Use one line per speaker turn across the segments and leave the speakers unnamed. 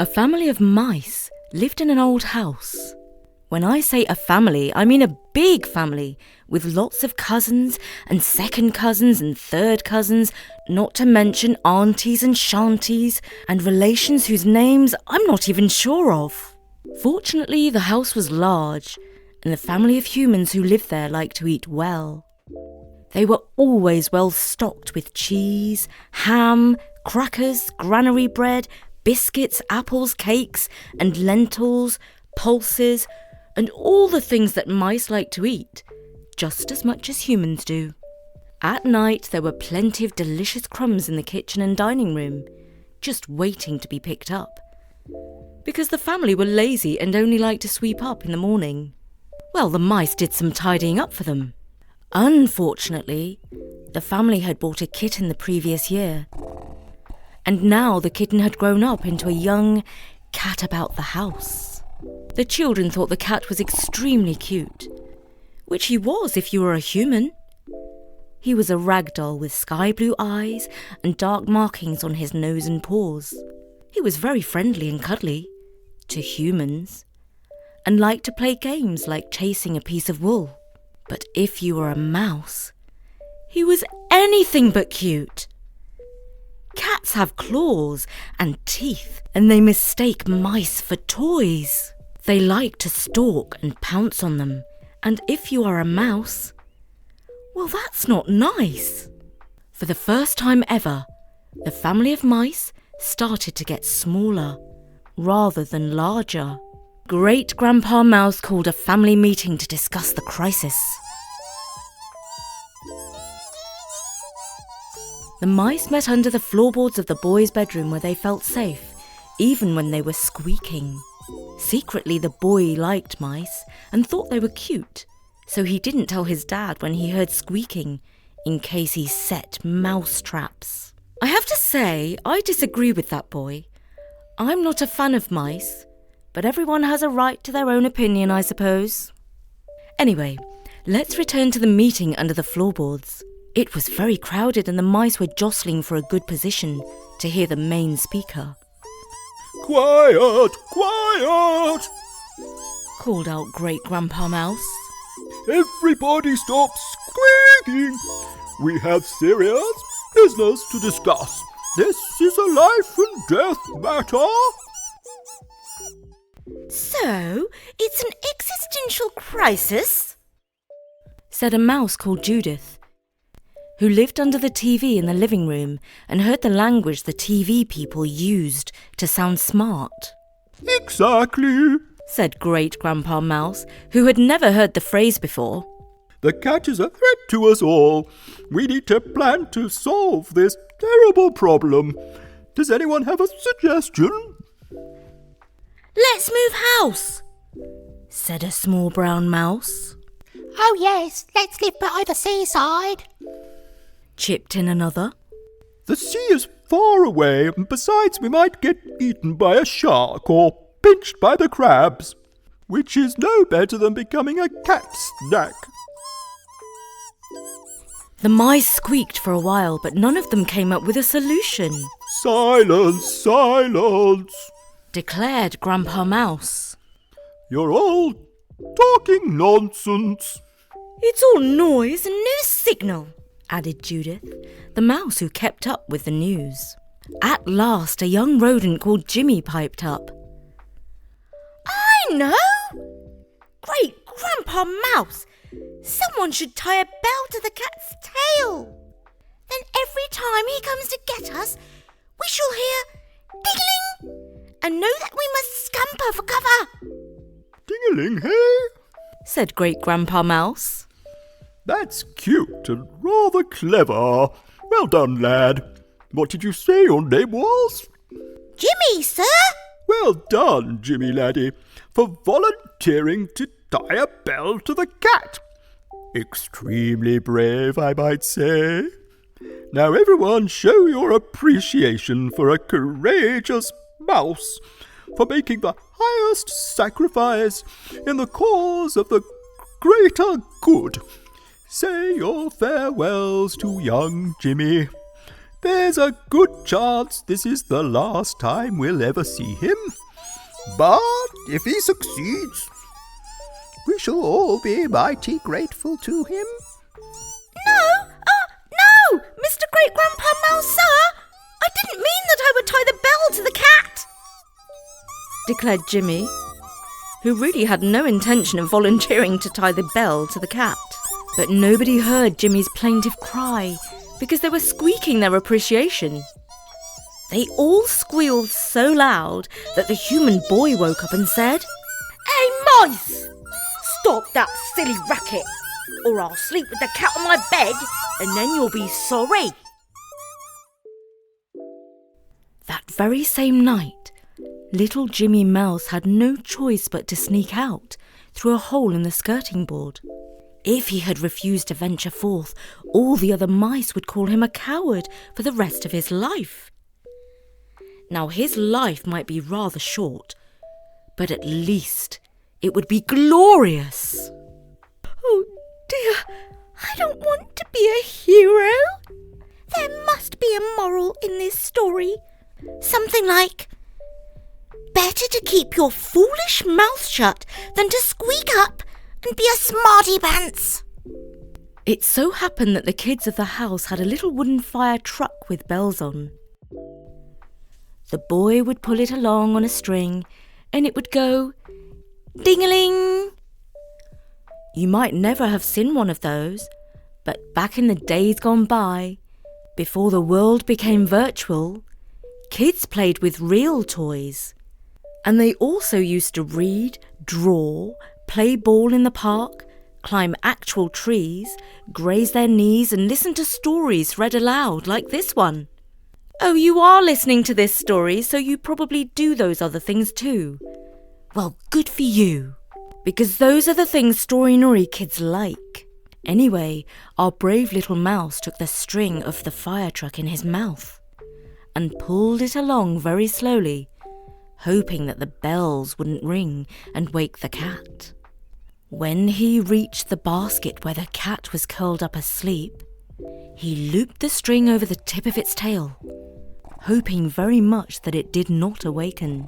A family of mice lived in an old house. When I say a family, I mean a big family with lots of cousins and second cousins and third cousins, not to mention aunties and shanties and relations whose names I'm not even sure of. Fortunately, the house was large, and the family of humans who lived there liked to eat well. They were always well stocked with cheese, ham, crackers, granary bread, biscuits, apples, cakes, and lentils, pulses, and all the things that mice like to eat, just as much as humans do. At night, there were plenty of delicious crumbs in the kitchen and dining room, just waiting to be picked up, because the family were lazy and only liked to sweep up in the morning. Well, the mice did some tidying up for them. Unfortunately, the family had bought a kitten the previous year, and now the kitten had grown up into a young cat about the house. The children thought the cat was extremely cute, which he was if you were a human. He was a ragdoll with sky blue eyes and dark markings on his nose and paws. He was very friendly and cuddly to humans, and liked to play games like chasing a piece of wool. But if you were a mouse, he was anything but cute. Cats have claws and teeth, and they mistake mice for toys. They like to stalk and pounce on them, and if you are a mouse, well, that's not nice. For the first time ever, the family of mice started to get smaller rather than larger. Great Grandpa Mouse called a family meeting to discuss the crisis. The mice met under the floorboards of the boys' bedroom where they felt safe, even when they were squeaking. Secretly, the boy liked mice and thought they were cute, so he didn't tell his dad when he heard squeaking, in case he set mouse traps. I have to say, I disagree with that boy. I'm not a fan of mice, but everyone has a right to their own opinion, I suppose. Anyway, let's return to the meeting under the floorboards. It was very crowded and the mice were jostling for a good position to hear the main speaker.
"Quiet, quiet!"
called out Great Grandpa Mouse.
"Everybody stop squeaking! We have serious business to discuss. This is a life and death matter."
"So, it's an existential crisis?"
said a mouse called Judith, who lived under the TV in the living room and heard the language the TV people used to sound smart.
"Exactly,"
said Great Grandpa Mouse, who had never heard the phrase before.
"The cat is a threat to us all. We need to plan to solve this terrible problem. Does anyone have a suggestion?"
"Let's move house,"
said a small brown mouse.
"Oh yes, let's live by the seaside,"
chipped in another.
"The sea is far away, and besides we might get eaten by a shark or pinched by the crabs, which is no better than becoming a cat snack."
The mice squeaked for a while, but none of them came up with a solution.
"Silence, silence!"
declared Grandpa Mouse.
"You're all talking nonsense."
"It's all noise and no signal,"
added Judith, the mouse who kept up with the news. At last, a young rodent called Jimmy piped up.
"I know! Great Grandpa Mouse! Someone should tie a bell to the cat's tail. Then every time he comes to get us, we shall hear ting-a-ling and know that we must scamper for cover."
"Ting-a-ling, hey?"
said Great Grandpa Mouse.
"That's cute and rather clever. Well done, lad. What did you say your name was?"
"Jimmy, sir."
"Well done, Jimmy laddie, for volunteering to tie a bell to the cat. Extremely brave, I might say. Now everyone show your appreciation for a courageous mouse, for making the highest sacrifice in the cause of the greater good. Say your farewells to young Jimmy. There's a good chance this is the last time we'll ever see him. But if he succeeds, we shall all be mighty grateful to him.
No, Mr. Great Grandpa Mouse, sir. I didn't mean that I would tie the bell to the cat,
declared Jimmy, who really had no intention of volunteering to tie the bell to the cat. But nobody heard Jimmy's plaintive cry because they were squeaking their appreciation. They all squealed so loud that the human boy woke up and said,
Hey, mice! Stop that silly racket, or I'll sleep with the cat on my bed, and then you'll be sorry.
That very same night, little Jimmy Mouse had no choice but to sneak out through a hole in the skirting board. If he had refused to venture forth, all the other mice would call him a coward for the rest of his life. Now, his life might be rather short, but at least it would be glorious.
Oh dear, I don't want to be a hero. There must be a moral in this story. Something like, better to keep your foolish mouth shut than to squeak up and be a smarty pants.
It so happened that the kids of the house had a little wooden fire truck with bells on. The boy would pull it along on a string and it would go ting-a-ling. You might never have seen one of those, but back in the days gone by, before the world became virtual, kids played with real toys. And they also used to read, draw, play ball in the park, climb actual trees, graze their knees and listen to stories read aloud like this one. Oh, you are listening to this story, so you probably do those other things too. Well, good for you, because those are the things Story-Nori kids like. Anyway, our brave little mouse took the string of the fire truck in his mouth and pulled it along very slowly, hoping that the bells wouldn't ring and wake the cat. When he reached the basket where the cat was curled up asleep, he looped the string over the tip of its tail, hoping very much that it did not awaken.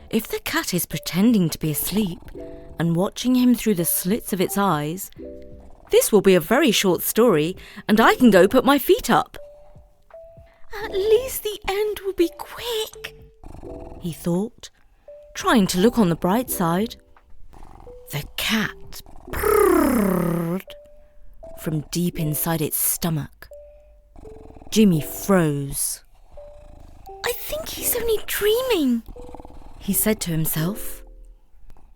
If the cat is pretending to be asleep and watching him through the slits of its eyes, this will be a very short story and I can go put my feet up.
At least the end will be quick,
he thought, trying to look on the bright side. The cat purred from deep inside its stomach. Jimmy froze.
I think he's only dreaming,
he said to himself.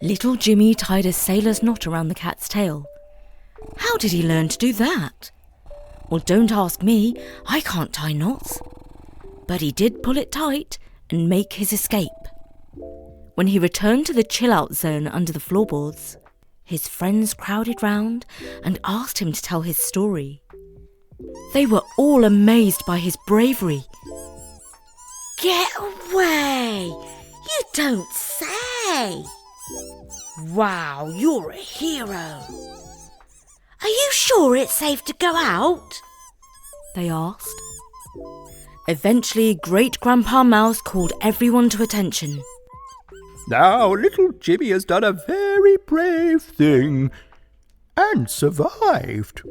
Little Jimmy tied a sailor's knot around the cat's tail. How did he learn to do that? Well, don't ask me, I can't tie knots. But he did pull it tight and make his escape. When he returned to the chill-out zone under the floorboards, his friends crowded round and asked him to tell his story. They were all amazed by his bravery.
Get away! You don't say! Wow, you're a hero! Are you sure it's safe to go out?
They asked. Eventually, Great Grandpa Mouse called everyone to attention.
Now, little Jimmy has done a very brave thing and survived.